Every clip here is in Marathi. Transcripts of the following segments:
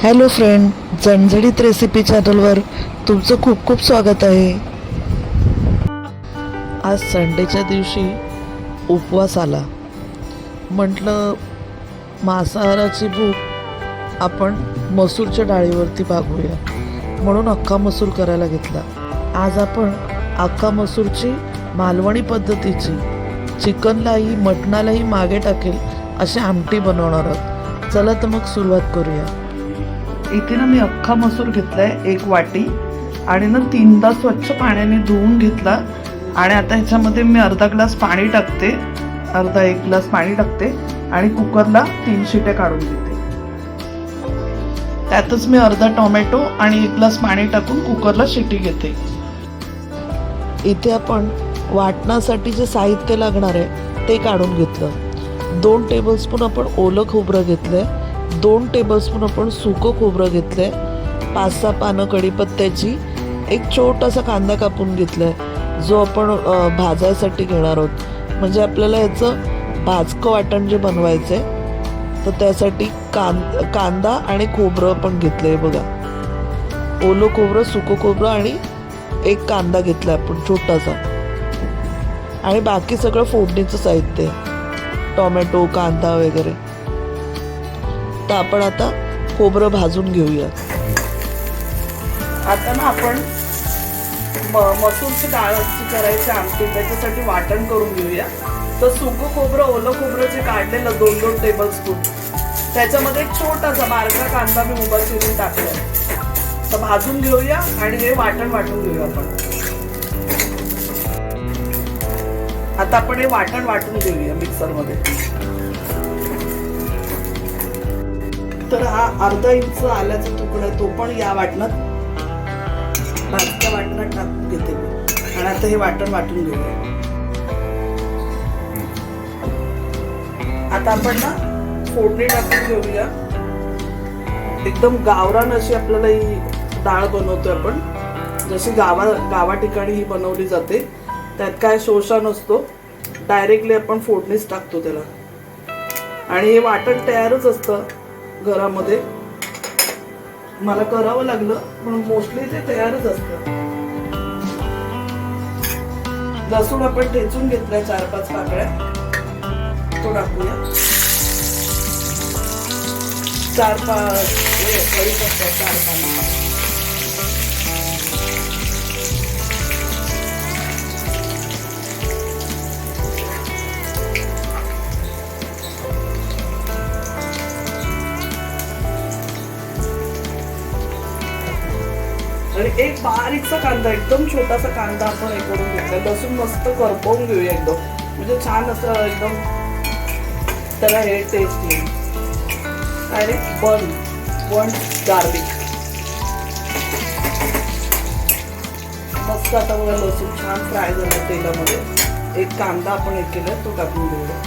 हॅलो फ्रेंड, झणझणीत रेसिपी चॅनलवर तुमचं खूप खूप स्वागत आहे. आज संडेच्या दिवशी उपवास आला. म्हटलं मांसाहाराची भूक आपण मसूरच्या डाळीवरती भागवूया, म्हणून अख्खा मसूर करायला घेतला. आज आपण अख्खा मसूरची मालवणी पद्धतीची चिकनलाही मटणालाही मागे टाकेल अशी आमटी बनवणार आहोत. चला तर मग सुरुवात करूया. इथे ना मी अख्खा मसूर घेतलाय 1 वाटी आणि ना 3दा स्वच्छ पाण्याने धुवून घेतला. आणि आता ह्याच्यामध्ये मी अर्धा ग्लास पाणी टाकते, अर्धा 1 ग्लास पाणी टाकते आणि कुकरला 3 शिट्या काढून घेते. त्यातच मी अर्धा टोमॅटो आणि 1 ग्लास पाणी टाकून कुकरला शिटी घेते. इथे आपण वाटणासाठी जे साहित्य लागणार आहे ते काढून घेतलं. 2 टेबलस्पून आपण ओलं खोबरं घेतलंय, 2 टेबलस्पून आपण सुकं खोबरं घेतलंय, 5-6 पानं कढीपत्त्याची, एक छोटासा कांदा कापून घेतलाय जो आपण भाजायसाठी घेणार आहोत. म्हणजे आपल्याला याचं भाजकं वाटण जे बनवायचं आहे तर त्यासाठी कांदा आणि खोबरं पण घेतलंय. बघा, ओलं खोबरं, सुकं खोबरं आणि एक कांदा घेतला आपण छोटासा. आणि बाकी सगळं फोडणीचं साहित्य, टोमॅटो, कांदा वगैरे. तर आपण आता खोबरं भाजून घेऊया. आता ना आपण मसूरची डाळ करायची आमटी, त्याच्यासाठी वाटण करून घेऊया. तर सुकं खोबरं, ओलं खोबरं जे काढलेलं 2-2 टेबलस्पून, त्याच्यामध्ये एक छोटासा बारका कांदा मी उभा चिरून टाकलाय. तर भाजून घेऊया आणि हे वाटण वाटून घेऊया आपण. आता आपण हे वाटण वाटून घेऊया मिक्सरमध्ये. तर हा अर्धा इंच आल्याचा तुकडा तो पण या वाटणात, भाजक्या वाटणात टाकून घेते मी. आणि आता हे वाटण वाटून घेऊया. आता आपण ना फोडणी टाकून घेऊया. एकदम गावरान अशी आपल्याला ही डाळ बनवतोय आपण, जशी गावा ठिकाणी ही बनवली जाते. त्यात काय शोषा नसतो, डायरेक्टली आपण फोडणीच टाकतो त्याला. आणि हे वाटण तयारच असतं घरामध्ये. मला करावं लागलं पण मोस्टली ते तयारच असतं. लसूण आपण ठेचून घेतलाय 4-5 पाकळ्या, तो टाकूया. 4-5 कढीपत्ता, 4 पानं. आणि एक बारीकसा कांदा, एकदम छोटासा कांदा आपण हे करून घेतला. लसूण मस्त करपवून घेऊया एकदम, म्हणजे छान असं एकदम त्याला हे टेस्ट येईल. आणि वन गार्लिक मस्त. आता बघा लसूण छान फ्राय झालं तेलामध्ये. एक कांदा आपण हे केलं तो टाकून घेऊया.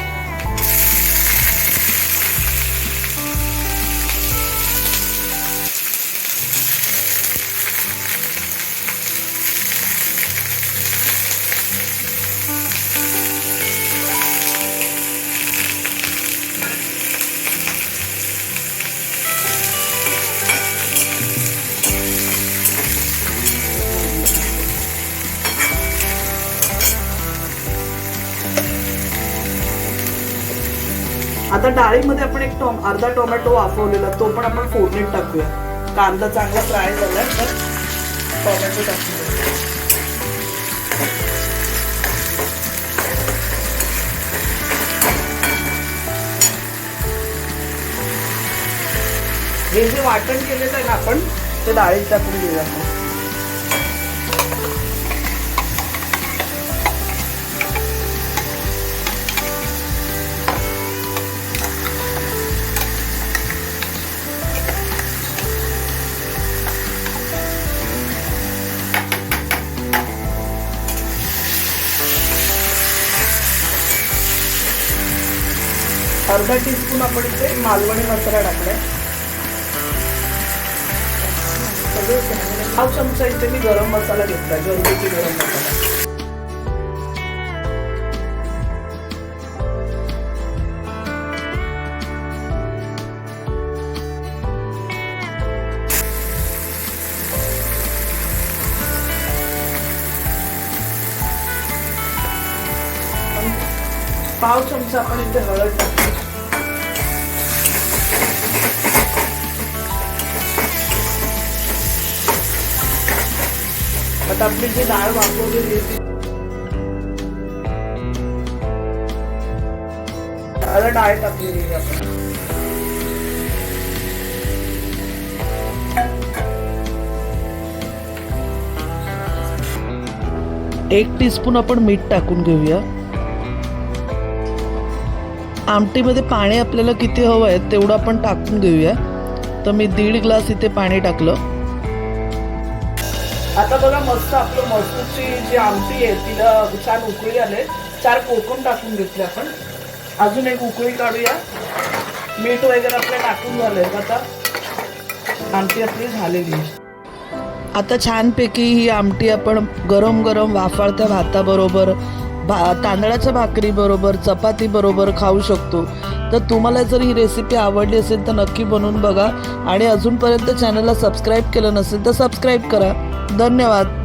आता डाळीमध्ये आपण एक अर्धा टोमॅटो वाफवलेला तो पण आपण फोडणीत टाकूया. कांदा चांगला फ्राय झालाय तर टोमॅटो टाकूया. हे जे वाटण केलेलं आहे ना आपण, ते डाळीत टाकून घेऊया. अर्धा टीस्पून आपण इथे मालवणी मसाला टाकलाय. 1 चमचा इथे मी गरम मसाला घेतलाय, घरगुती गरम मसाला. पाव चमचा आपण इथे हळद टाकू. आता आपली जी डाळ वापरलेली आहे आता डाळ टाकलेली आहे आपण. एक टीस्पून आपण मीठ टाकून घेऊया. आमटीमध्ये पाणी आपल्याला किती हवं आहे तेवढं आपण टाकून घेऊया. तर मी 1.5 ग्लास इथे पाणी टाकलं. आता बघा मस्त आपलं मसूरची जी आमटी आहे तिला छान उकळी आले. 4 कोकम टाकून घेतले आपण. अजून एक उकळी काढूया. मीठ वगैरे आपलं टाकून झालंय. आता आमटी आपली झालेली आहे. आता छानपैकी ही आमटी आपण गरम गरम वाफाळत्या भाताबरोबर तांदळाच्या भाकरीबरोबर चपातीबरोबर खाऊ शकतो. तर तुम्हाला जर ही रेसिपी आवडली असेल तर नक्की बनवून बघा आणि अजूनपर्यंत चॅनलला सबस्क्राईब केलं नसेल तर सबस्क्राईब करा. धन्यवाद.